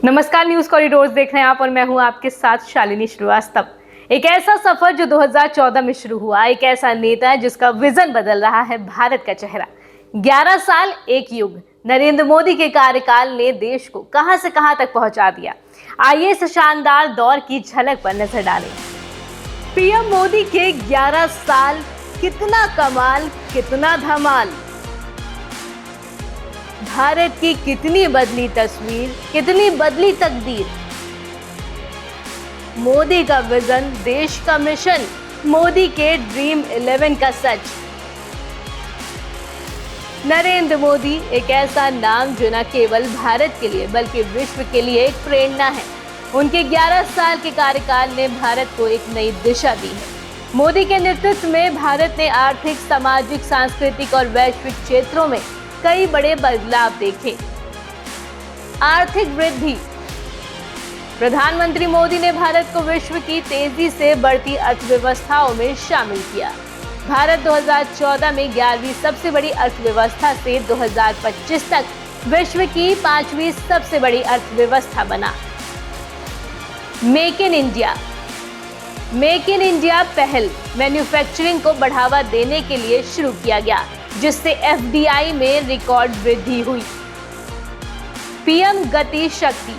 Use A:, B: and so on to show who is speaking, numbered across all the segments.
A: नमस्कार, news corridors देख रहे हैं आप और मैं हूं आपके साथ शालिनी श्रीवास्तव। एक ऐसा सफर जो 2014 में शुरू हुआ, एक ऐसा नेता जिसका विजन बदल रहा है भारत का चेहरा। 11 साल एक युग, नरेंद्र मोदी के कार्यकाल ने देश को कहां से कहां तक पहुंचा दिया। आइए इस शानदार दौर की झलक पर नजर डालें। पीएम मोदी के 11 साल, कितना कमाल, कितना धमाल। भारत की कितनी बदली तस्वीर, कितनी बदली तकदीर। मोदी का विजन, देश का मिशन, मोदी के ड्रीम 11 का सच। नरेंद्र मोदी एक ऐसा नाम जो न केवल भारत के लिए बल्कि विश्व के लिए एक प्रेरणा है। उनके 11 साल के कार्यकाल ने भारत को एक नई दिशा दी है। मोदी के नेतृत्व में भारत ने आर्थिक, सामाजिक, सांस्कृतिक और वैश्विक क्षेत्रों में कई बड़े बदलाव देखे। आर्थिक वृद्धि। प्रधानमंत्री मोदी ने भारत को विश्व की तेजी से बढ़ती अर्थव्यवस्थाओं में शामिल किया। भारत 2014 में 11वीं सबसे बड़ी अर्थव्यवस्था से 2025 तक विश्व की 5वीं सबसे बड़ी अर्थव्यवस्था बना। Make in India. Make in India पहल मैन्युफैक्चरिंग को बढ़ावा देने के लिए शुरू किया गया, जिससे एफडीआई में रिकॉर्ड वृद्धि हुई। पीएम गति शक्ति।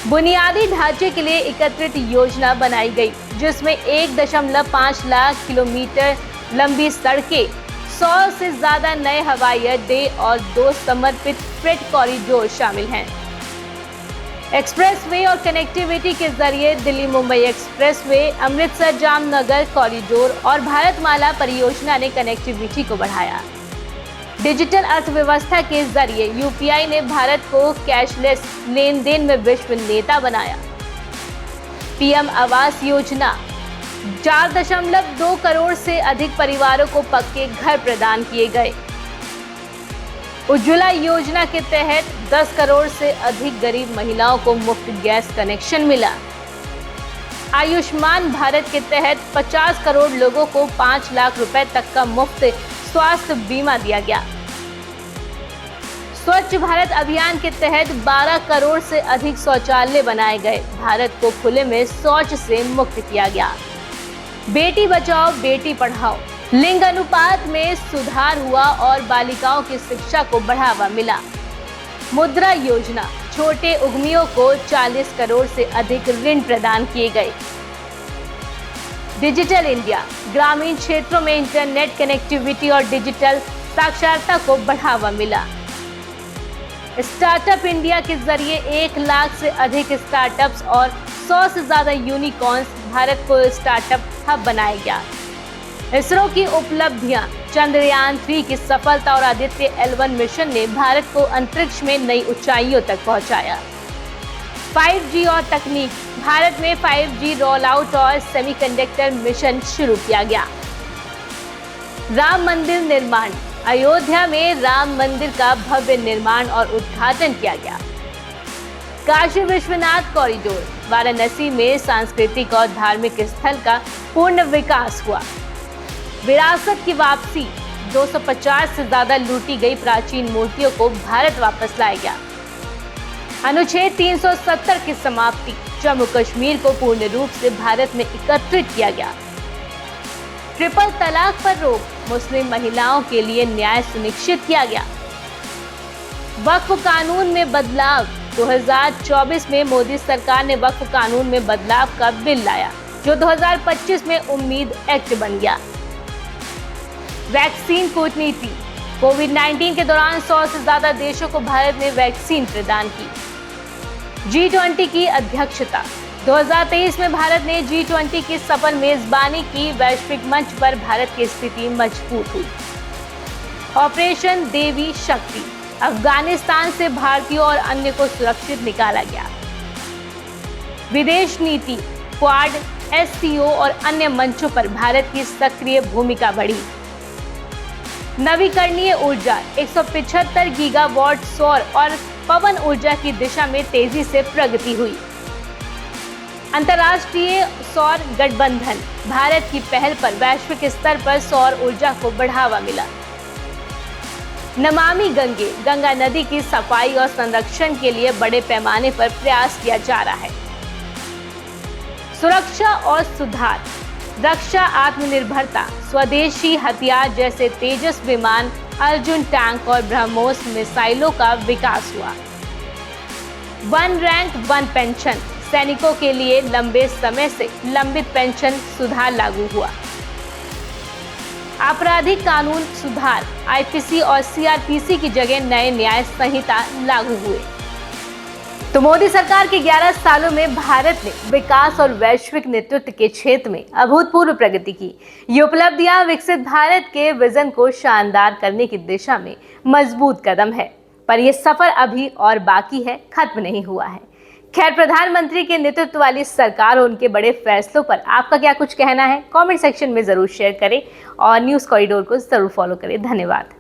A: बुनियादी ढांचे के लिए एकत्रित योजना बनाई गई, जिसमें 1.5 लाख किलोमीटर लंबी सड़कें, 100 से ज्यादा नए हवाई अड्डे और 2 समर्पित फ्रेट कॉरिडोर शामिल हैं। एक्सप्रेसवे और कनेक्टिविटी के जरिए दिल्ली मुंबई एक्सप्रेसवे, अमृतसर जामनगर कॉरिडोर और भारतमाला परियोजना ने कनेक्टिविटी को बढ़ाया। डिजिटल अर्थव्यवस्था के जरिए यूपीआई ने भारत को कैशलेस लेन देन में विश्व नेता बनाया। पीएम आवास योजना। 4.2 करोड़ से अधिक परिवारों को पक्के घर प्रदान किए गए। उज्ज्वला योजना के तहत 10 करोड़ से अधिक गरीब महिलाओं को मुफ्त गैस कनेक्शन मिला। आयुष्मान भारत के तहत 50 करोड़ लोगों को 5 लाख रुपए तक का मुफ्त स्वास्थ्य बीमा दिया गया। स्वच्छ भारत अभियान के तहत 12 करोड़ से अधिक शौचालय बनाए गए। भारत को खुले में शौच से मुक्त किया गया। बेटी बचाओ बेटी पढ़ाओ। लिंग अनुपात में सुधार हुआ और बालिकाओं की शिक्षा को बढ़ावा मिला। मुद्रा योजना। छोटे उद्यमियों को 40 करोड़ से अधिक ऋण प्रदान किए गए। Digital India. ग्रामीण क्षेत्रों में इंटरनेट कनेक्टिविटी और डिजिटल साक्षरता को बढ़ावा मिला। स्टार्टअप इंडिया के जरिए 1 लाख से अधिक स्टार्टअप्स और 100 से ज्यादा यूनिकॉर्न्स, भारत को स्टार्टअप हब बनाया गया। इसरो की उपलब्धियां। चंद्रयान 3 की सफलता और आदित्य L1 मिशन ने भारत को अंतरिक्ष में नई ऊंचाइयों तक पहुंचाया। 5G और तकनीक। भारत में 5G रोल आउट और सेमीकंडक्टर मिशन शुरू किया गया। राम मंदिर निर्माण। अयोध्या में राम मंदिर का भव्य निर्माण और उद्घाटन किया गया। काशी विश्वनाथ कॉरिडोर। वाराणसी में सांस्कृतिक और धार्मिक स्थल का पूर्ण विकास हुआ। विरासत की वापसी। 250 से ज्यादा लूटी गई प्राचीन मूर्तियों को भारत वापस लाया गया। अनुच्छेद 370 की समाप्ति। जम्मू कश्मीर को पूर्ण रूप से भारत में एकत्रित किया गया। ट्रिपल तलाक पर रोक। मुस्लिम महिलाओं के लिए न्याय सुनिश्चित किया गया। वक्फ कानून में बदलाव। 2024 में मोदी सरकार ने वक्फ कानून में बदलाव का बिल लाया, जो 2025 में उम्मीद एक्ट बन गया। वैक्सीन कूटनीति। कोविड-19 के दौरान 100 से ज्यादा देशों को भारत ने वैक्सीन प्रदान की। G20 की अध्यक्षता। 2023 में भारत ने G20 की सफल मेजबानी की। वैश्विक मंच पर भारत की स्थिति मजबूत हुई। ऑपरेशन देवी शक्ति। अफगानिस्तान से भारतीयों और अन्य को सुरक्षित निकाला गया। विदेश नीति। क्वाड, SCO और अन्य मंचों पर भारत की सक्रिय भूमिका बढ़ी। नवीकरणीय ऊर्जा। 175 गीगावाट सौर और पवन ऊर्जा की दिशा में तेजी से प्रगति हुई। अंतर्राष्ट्रीय सौर गठबंधन। भारत की पहल पर वैश्विक स्तर पर सौर ऊर्जा को बढ़ावा मिला। नमामि गंगे, गंगा नदी की सफाई और संरक्षण के लिए बड़े पैमाने पर प्रयास किया जा रहा है। सुरक्षा और सुधार, रक्षा आत्मनिर्भरता, स्वदेशी हथियार जैसे तेजस विमान, अर्जुन टैंक और ब्रह्मोस मिसाइलों का विकास हुआ। वन रैंक वन पेंशन, सैनिकों के लिए लंबे समय से लंबित पेंशन सुधार लागू हुआ। आपराधिक कानून सुधार, आईपीसी और सीआरपीसी की जगह नए न्याय संहिता लागू हुए। तो मोदी सरकार के 11 सालों में भारत ने विकास और वैश्विक नेतृत्व के क्षेत्र में अभूतपूर्व प्रगति की। ये उपलब्धियां विकसित भारत के विजन को शानदार करने की दिशा में मजबूत कदम है, पर यह सफर अभी और बाकी है, खत्म नहीं हुआ है। खैर, प्रधानमंत्री के नेतृत्व वाली सरकार और उनके बड़े फैसलों पर आपका क्या कुछ कहना है? कमेंट सेक्शन में जरूर शेयर करें और न्यूज़ कॉरिडोर को जरूर फॉलो करें। धन्यवाद।